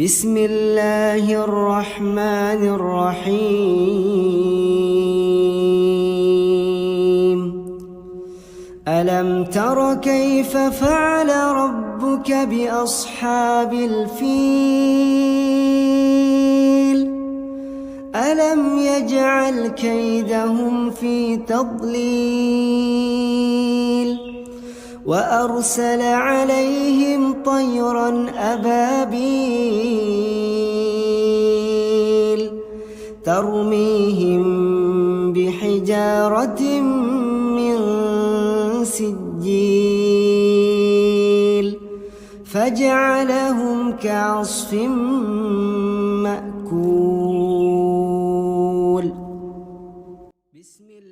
بسم الله الرحمن الرحيم ألم تر كيف فعل ربك بأصحاب الفيل ألم يجعل كيدهم في تضليل وأرسل عليهم طيرا أبابيل ترميهم بحجارة من سجيل فجعلهم كعصف مأكول.